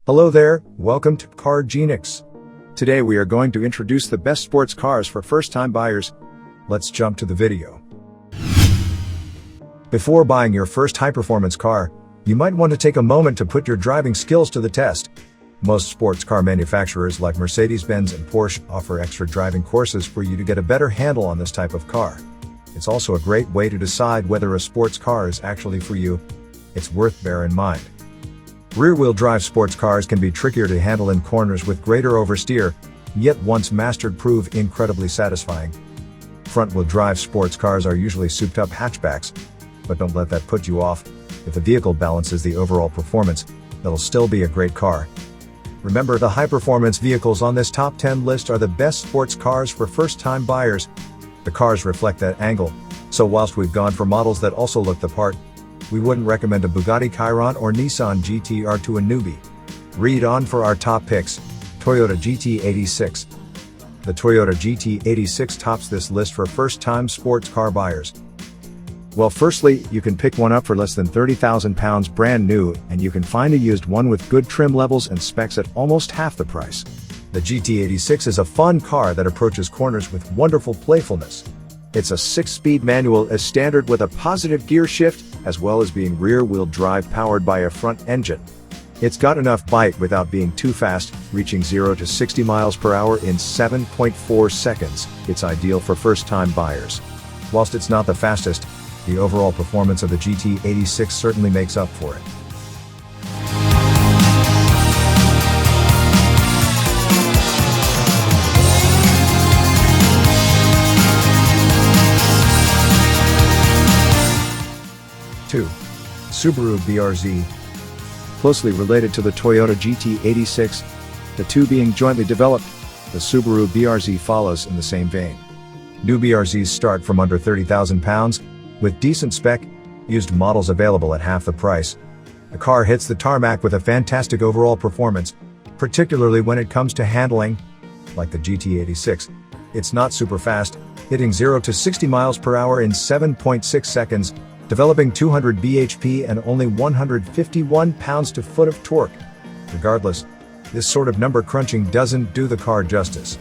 Hello there, welcome to Car Genix. Today we are going to introduce the best sports cars for first-time buyers. Let's jump to the video. Before buying your first high-performance car, you might want to take a moment to put your driving skills to the test. Most sports car manufacturers like Mercedes-Benz and Porsche offer extra driving courses for you to get a better handle on this type of car. It's also a great way to decide whether a sports car is actually for you. It's worth bear in mind. Rear-wheel drive sports cars can be trickier to handle in corners with greater oversteer, yet once mastered prove incredibly satisfying. Front-wheel drive sports cars are usually souped-up hatchbacks, but don't let that put you off. If the vehicle balances the overall performance, it'll still be a great car. Remember, the high-performance vehicles on this top 10 list are the best sports cars for first-time buyers. The cars reflect that angle, so whilst we've gone for models that also look the part, we wouldn't recommend a Bugatti Chiron or Nissan GT-R to a newbie. Read on for our top picks. Toyota GT86. The Toyota GT86 tops this list for first-time sports car buyers. Well, firstly, you can pick one up for less than £30,000 brand new, and you can find a used one with good trim levels and specs at almost half the price. The GT86 is a fun car that approaches corners with wonderful playfulness. It's a 6-speed manual as standard with a positive gear shift, as well as being rear-wheel drive powered by a front engine. It's got enough bite without being too fast, reaching 0 to 60 miles per hour in 7.4 seconds. It's ideal for first-time buyers. Whilst it's not the fastest, the overall performance of the GT86 certainly makes up for it. Subaru BRZ. Closely related to the Toyota GT86, the two being jointly developed, the Subaru BRZ follows in the same vein. New BRZs start from under £30,000, with decent spec, used models available at half the price. The car hits the tarmac with a fantastic overall performance, particularly when it comes to handling. Like the GT86, it's not super fast, hitting 0 to 60 miles per hour in 7.6 seconds, developing 200 bhp and only 151 pounds-to-foot of torque. Regardless, this sort of number crunching doesn't do the car justice.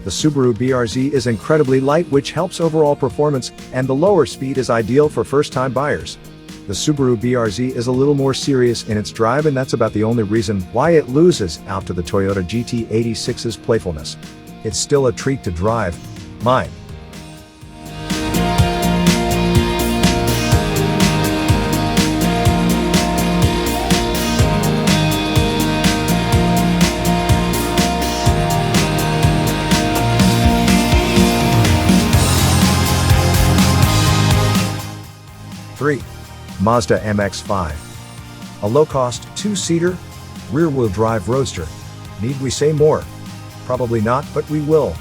The Subaru BRZ is incredibly light, which helps overall performance, and the lower speed is ideal for first-time buyers. The Subaru BRZ is a little more serious in its drive, and that's about the only reason why it loses out to the Toyota GT86's playfulness. It's still a treat to drive. Mine. Mazda MX-5. A low-cost, two-seater, rear-wheel drive roadster. Need we say more? Probably not, but we will.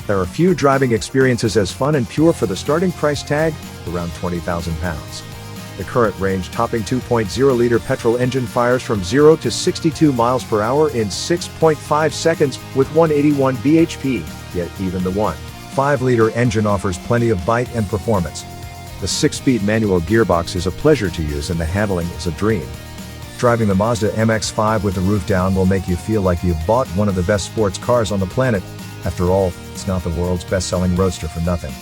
There are few driving experiences as fun and pure for the starting price tag, around £20,000. The current range-topping 2.0-liter petrol engine fires from 0 to 62 miles per hour in 6.5 seconds with 181 bhp, yet even the 1.5-liter engine offers plenty of bite and performance. The 6-speed manual gearbox is a pleasure to use, and the handling is a dream. Driving the Mazda MX-5 with the roof down will make you feel like you've bought one of the best sports cars on the planet. After all, it's not the world's best-selling roadster for nothing.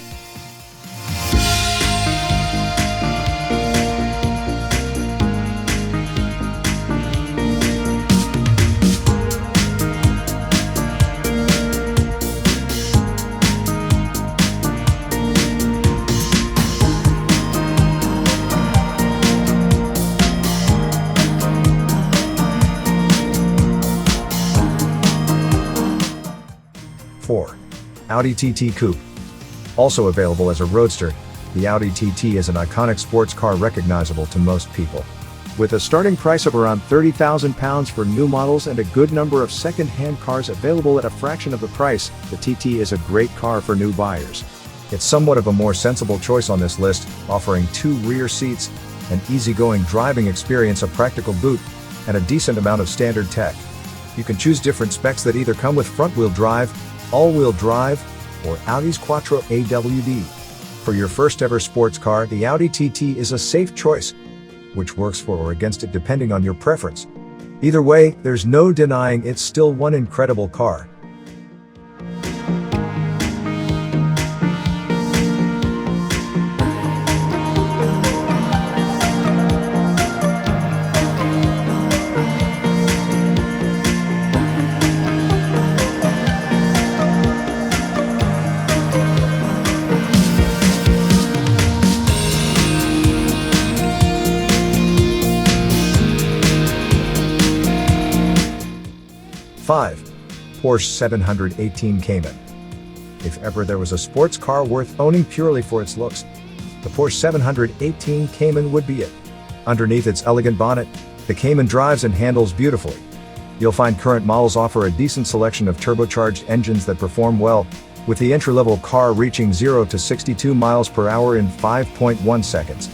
Audi TT Coupe. Also available as a roadster, the Audi TT is an iconic sports car recognizable to most people. With a starting price of around £30,000 for new models and a good number of second-hand cars available at a fraction of the price, the TT is a great car for new buyers. It's somewhat of a more sensible choice on this list, offering 2 rear seats, an easygoing driving experience, a practical boot, and a decent amount of standard tech. You can choose different specs that either come with front-wheel drive, all-wheel drive, or Audi's Quattro AWD. For your first ever sports car, the Audi TT is a safe choice, which works for or against it depending on your preference. Either way, there's no denying it's still one incredible car. Five, Porsche 718 Cayman. If ever there was a sports car worth owning purely for its looks, the Porsche 718 Cayman would be it. Underneath its elegant bonnet, the Cayman drives and handles beautifully. You'll find current models offer a decent selection of turbocharged engines that perform well, with the entry-level car reaching 0 to 62 miles per hour in 5.1 seconds.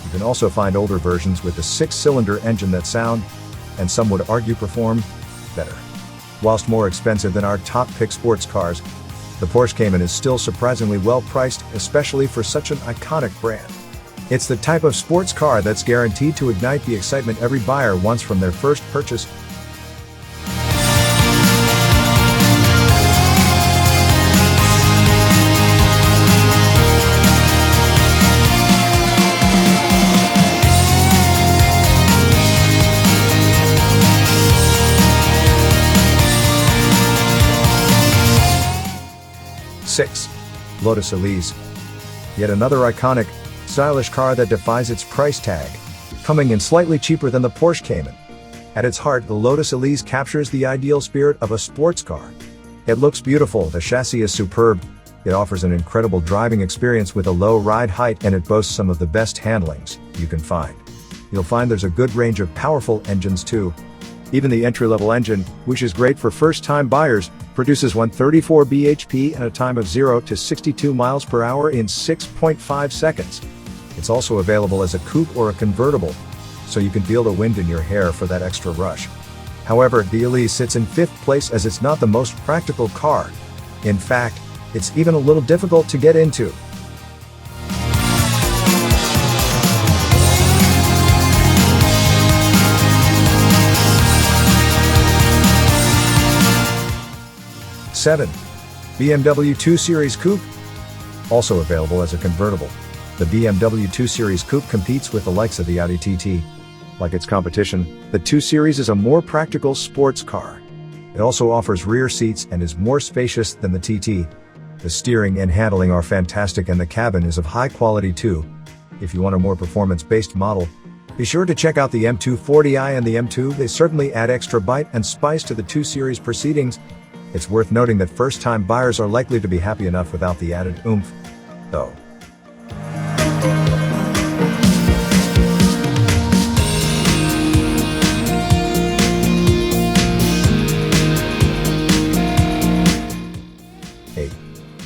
You can also find older versions with a 6-cylinder engine that sound, and some would argue perform, better. Whilst more expensive than our top-pick sports cars, the Porsche Cayman is still surprisingly well priced, especially for such an iconic brand. It's the type of sports car that's guaranteed to ignite the excitement every buyer wants from their first purchase. Six, Lotus Elise. Yet another iconic, stylish car that defies its price tag, coming in slightly cheaper than the Porsche Cayman. At its heart, the Lotus Elise captures the ideal spirit of a sports car. It looks beautiful, the chassis is superb, it offers an incredible driving experience with a low ride height, and it boasts some of the best handlings you can find. You'll find there's a good range of powerful engines too. Even the entry-level engine, which is great for first-time buyers, produces 134 bhp and a time of 0 to 62 miles per hour in 6.5 seconds. It's also available as a coupe or a convertible, so you can feel the wind in your hair for that extra rush. However, the Elise sits in 5th place as it's not the most practical car. In fact, it's even a little difficult to get into. Seven, BMW 2 Series Coupe. Also available as a convertible, the BMW 2 Series Coupe competes with the likes of the Audi TT. Like its competition, the 2 Series is a more practical sports car. It also offers rear seats and is more spacious than the TT. The steering and handling are fantastic, and the cabin is of high quality too. If you want a more performance-based model, be sure to check out the M240i and the M2. They certainly add extra bite and spice to the 2 Series proceedings. It's worth noting that first-time buyers are likely to be happy enough without the added oomph, though. Eight,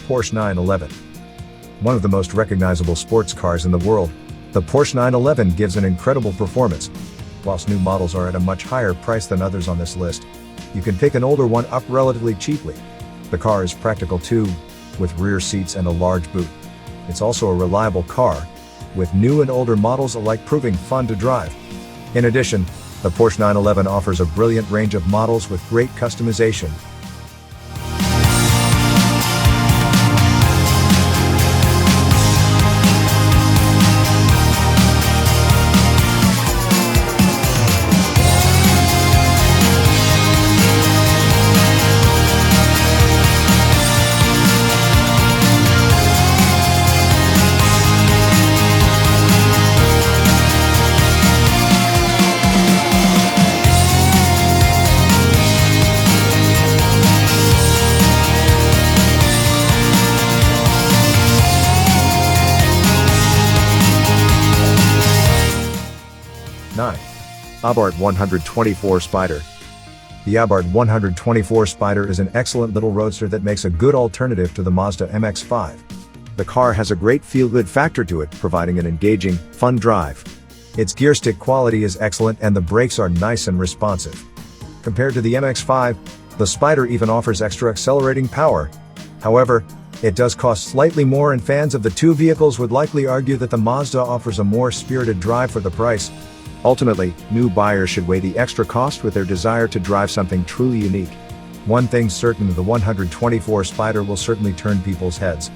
Porsche 911. One of the most recognizable sports cars in the world, the Porsche 911 gives an incredible performance. Whilst new models are at a much higher price than others on this list, you can pick an older one up relatively cheaply. The car is practical too, with rear seats and a large boot. It's also a reliable car, with new and older models alike proving fun to drive. In addition, the Porsche 911 offers a brilliant range of models with great customization. Abarth 124 Spider. The Abarth 124 Spider is an excellent little roadster that makes a good alternative to the Mazda MX-5. The car has a great feel-good factor to it, providing an engaging, fun drive. Its gear stick quality is excellent and the brakes are nice and responsive. Compared to the MX-5, the Spider even offers extra accelerating power. However, it does cost slightly more, and fans of the two vehicles would likely argue that the Mazda offers a more spirited drive for the price. Ultimately, new buyers should weigh the extra cost with their desire to drive something truly unique. One thing's certain, the 124 Spider will certainly turn people's heads.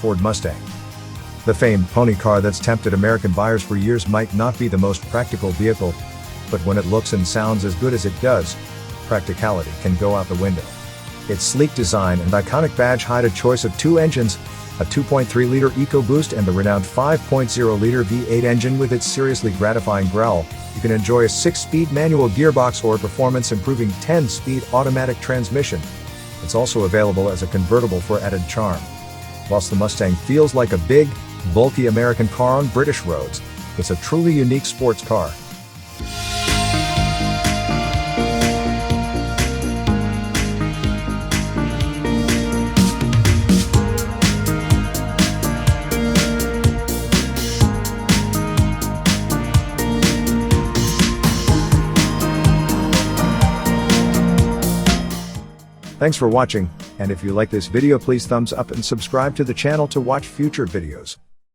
Ford Mustang. The famed pony car that's tempted American buyers for years might not be the most practical vehicle, but when it looks and sounds as good as it does, practicality can go out the window. Its sleek design and iconic badge hide a choice of two engines, a 2.3-liter EcoBoost and the renowned 5.0-liter V8 engine with its seriously gratifying growl. You can enjoy a 6-speed manual gearbox or performance-improving 10-speed automatic transmission. It's also available as a convertible for added charm. Whilst the Mustang feels like a big, bulky American car on British roads, it's a truly unique sports car. Thanks for watching, and if you like this video, please thumbs up and subscribe to the channel to watch future videos.